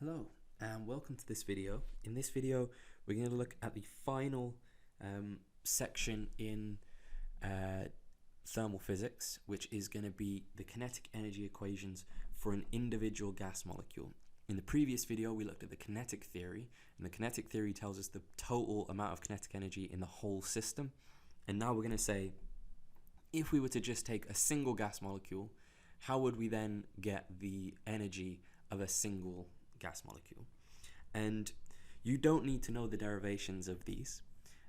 Hello and welcome to this video. In this video we're going to look at the final section in thermal physics, which is going to be the kinetic energy equations for an individual gas molecule. In the previous video we looked at the kinetic theory, and the kinetic theory tells us the total amount of kinetic energy in the whole system. And now we're going to say, if we were to just take a single gas molecule, how would we then get the energy of a single gas molecule? And you don't need to know the derivations of these,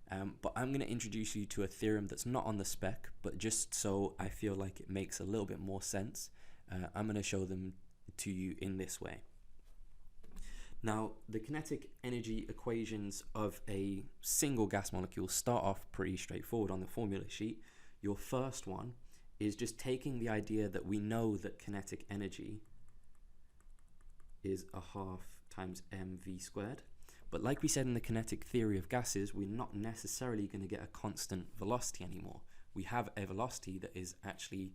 but I'm going to introduce you to a theorem that's not on the spec, but just so I feel like it makes a little bit more sense, I'm going to show them to you in this way. Now, the kinetic energy equations of a single gas molecule start off pretty straightforward on the formula sheet. Your first one is just taking the idea that we know that kinetic energy is a half times mv squared. But like we said in the kinetic theory of gases, we're not necessarily going to get a constant velocity anymore. We have a velocity that is actually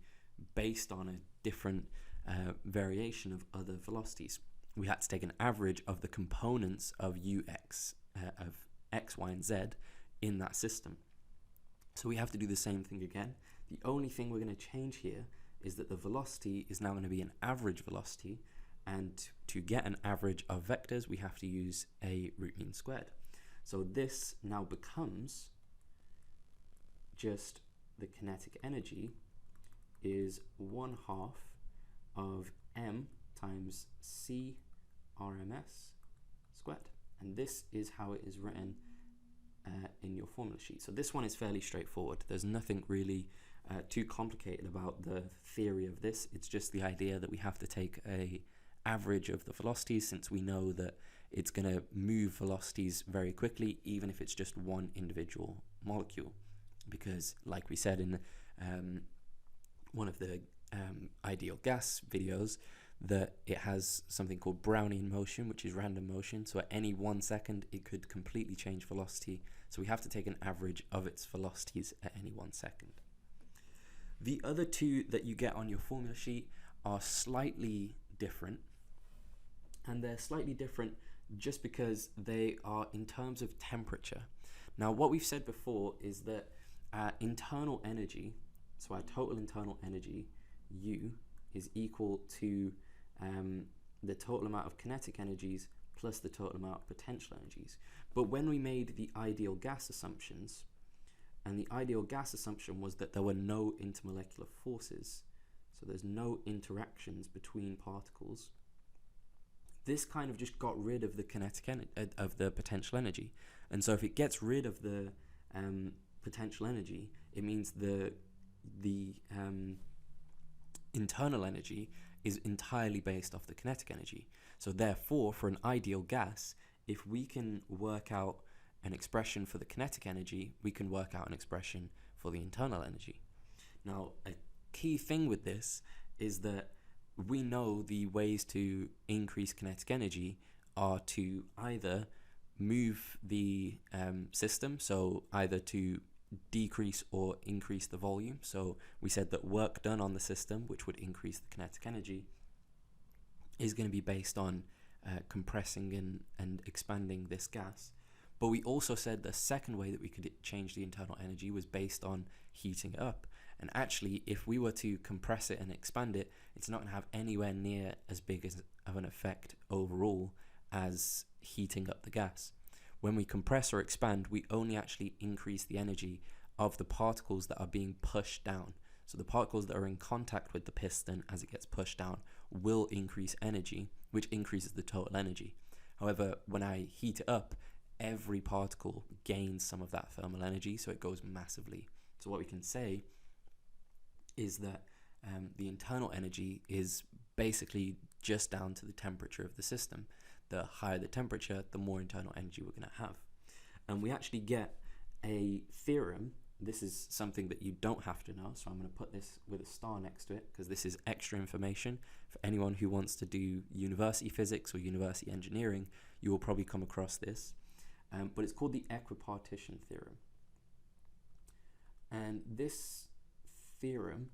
based on a different variation of other velocities. We had to take an average of the components of ux, of x, y, and z in that system. So we have to do the same thing again. The only thing we're going to change here is that the velocity is now going to be an average velocity, and to get an average of vectors we have to use a root mean squared. So this now becomes just the kinetic energy is 1/2 of m times c RMS squared, and this is how it is written in your formula sheet. So this one is fairly straightforward. There's nothing really too complicated about the theory of this. It's just the idea that we have to take a average of the velocities, since we know that it's going to move velocities very quickly even if it's just one individual molecule, because like we said in one of the ideal gas videos, that it has something called Brownian motion, which is random motion. So at any 1 second it could completely change velocity, so we have to take an average of its velocities at any 1 second. The other two that you get on your formula sheet are slightly different, and they're slightly different just because they are in terms of temperature. Now, what we've said before is that our internal energy, so our total internal energy, U, is equal to the total amount of kinetic energies plus the total amount of potential energies. But when we made the ideal gas assumptions, and the ideal gas assumption was that there were no intermolecular forces, so there's no interactions between particles, this kind of just got rid of the kinetic of the potential energy. And so if it gets rid of the potential energy, it means the internal energy is entirely based off the kinetic energy. So therefore, for an ideal gas, if we can work out an expression for the kinetic energy, we can work out an expression for the internal energy. Now, a key thing with this is that we know the ways to increase kinetic energy are to either move the system, so either to decrease or increase the volume. So we said that work done on the system, which would increase the kinetic energy, is going to be based on compressing and expanding this gas. But we also said the second way that we could change the internal energy was based on heating it up. And actually, if we were to compress it and expand it, it's not going to have anywhere near as big of an effect overall as heating up the gas. When we compress or expand, we only actually increase the energy of the particles that are being pushed down. So the particles that are in contact with the piston as it gets pushed down will increase energy, which increases the total energy. However, when I heat it up, every particle gains some of that thermal energy, so it goes massively. So what we can say is that the internal energy is basically just down to the temperature of the system. The higher the temperature, the more internal energy we're going to have. And we actually get a theorem. This is something that you don't have to know, so I'm going to put this with a star next to it because this is extra information for anyone who wants to do university physics or university engineering. You will probably come across this, but it's called the equipartition theorem. And this theorem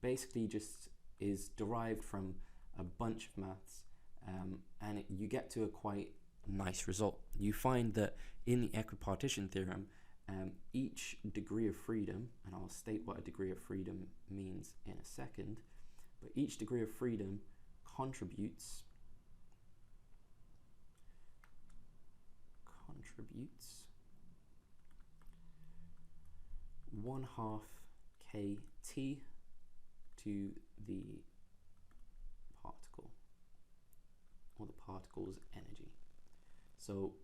basically just is derived from a bunch of maths, and you get to a quite nice result. You find that in the equipartition theorem, each degree of freedom, and I'll state what a degree of freedom means in a second, but each degree of freedom contributes 1/2 kT to the particle, or the particle's energy. So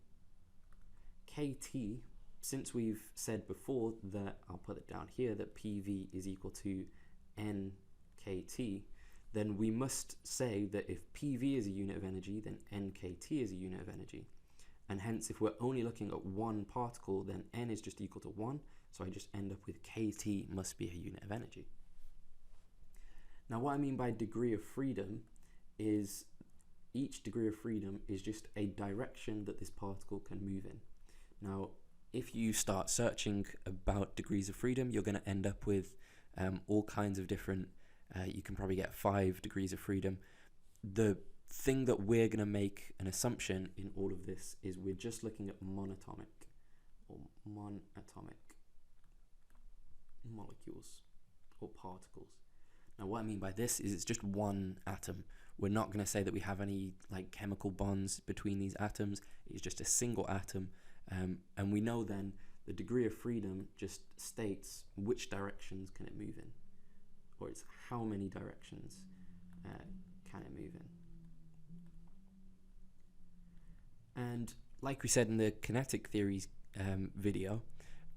kT, since we've said before that, I'll put it down here, that PV is equal to nKT, then we must say that if PV is a unit of energy, then nKT is a unit of energy. And hence, if we're only looking at one particle, then n is just equal to 1, so I just end up with kT must be a unit of energy. Now, what I mean by degree of freedom is each degree of freedom is just a direction that this particle can move in. Now, if you start searching about degrees of freedom, you're going to end up with all kinds of different, you can probably get 5 degrees of freedom. The thing that we're going to make an assumption in all of this is we're just looking at monatomic molecules or particles. Now, what I mean by this is it's just one atom. We're not going to say that we have any like chemical bonds between these atoms. It's just a single atom. And we know then the degree of freedom just states which directions can it move in, or it's how many directions can it move in. And like we said in the kinetic theories video,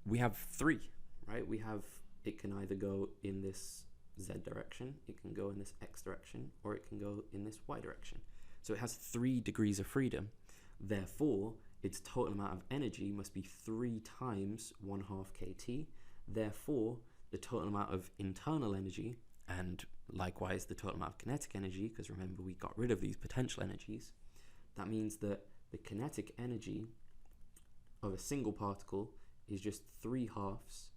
we have 3, right? We have, it can either go in this Z direction, it can go in this X direction, or it can go in this Y direction. So it has 3 degrees of freedom. Therefore, its total amount of energy must be 3 times 1/2 kT. Therefore, the total amount of internal energy, and likewise the total amount of kinetic energy, because remember we got rid of these potential energies, that means that the kinetic energy of a single particle is just 3/2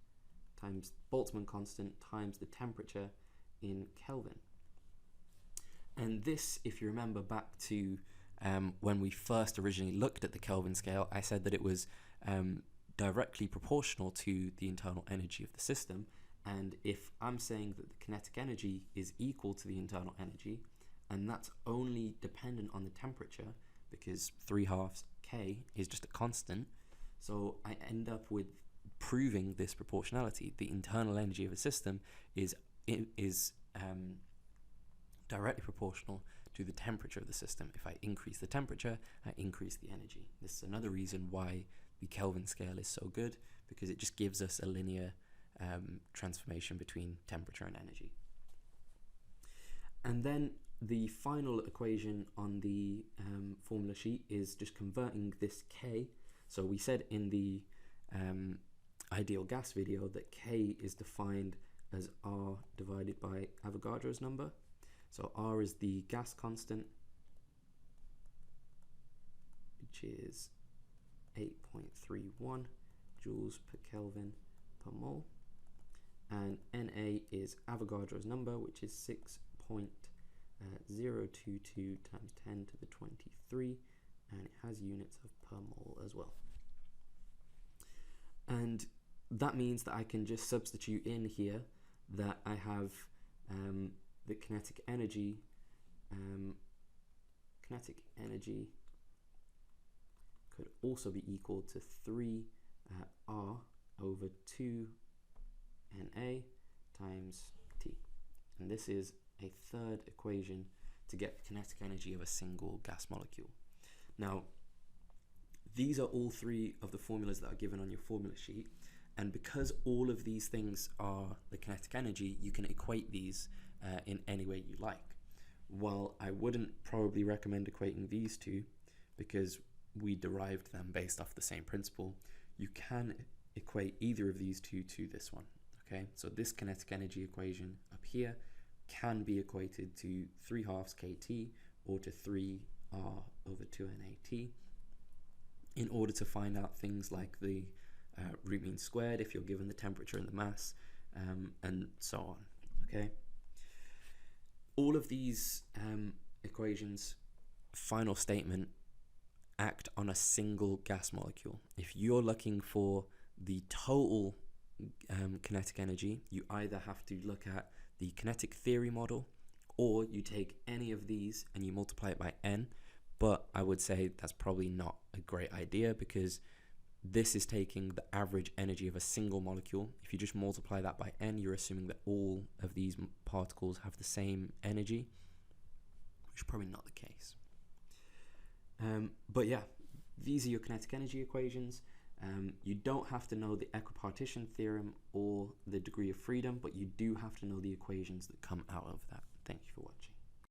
times Boltzmann constant times the temperature in Kelvin. And this, if you remember back to when we first originally looked at the Kelvin scale, I said that it was directly proportional to the internal energy of the system. And if I'm saying that the kinetic energy is equal to the internal energy, and that's only dependent on the temperature, because 3/2 K is just a constant, so I end up with proving this proportionality. The internal energy of a system is directly proportional to the temperature of the system. If I increase the temperature, I increase the energy. This is another reason why the Kelvin scale is so good, because it just gives us a linear transformation between temperature and energy. And then the final equation on the formula sheet is just converting this K. So we said in the ideal gas video that K is defined as R divided by Avogadro's number. So R is the gas constant, which is 8.31 joules per Kelvin per mole. And Na is Avogadro's number, which is 6.022 times 10 to the 23, and it has units of per mole as well. And that means that I can just substitute in here that I have the kinetic energy could also be equal to 3 R over 2 Na times T. And this is a third equation to get the kinetic energy of a single gas molecule. Now, these are all 3 of the formulas that are given on your formula sheet, and because all of these things are the kinetic energy, you can equate these in any way you like. While I wouldn't probably recommend equating these 2 because we derived them based off the same principle, you can equate either of these 2 to this one. Okay, so this kinetic energy equation up here can be equated to 3/2 kT or to 3R over 2NAT in order to find out things like the root mean squared if you're given the temperature and the mass, and so on. Okay, all of these equations final statement act on a single gas molecule. If you're looking for the total kinetic energy, you either have to look at the kinetic theory model, or you take any of these and you multiply it by n. But I would say that's probably not a great idea, because this is taking the average energy of a single molecule. If you just multiply that by n, you're assuming that all of these particles have the same energy, which is probably not the case. But yeah, these are your kinetic energy equations. You don't have to know the equipartition theorem or the degree of freedom, but you do have to know the equations that come out of that. Thank you for watching.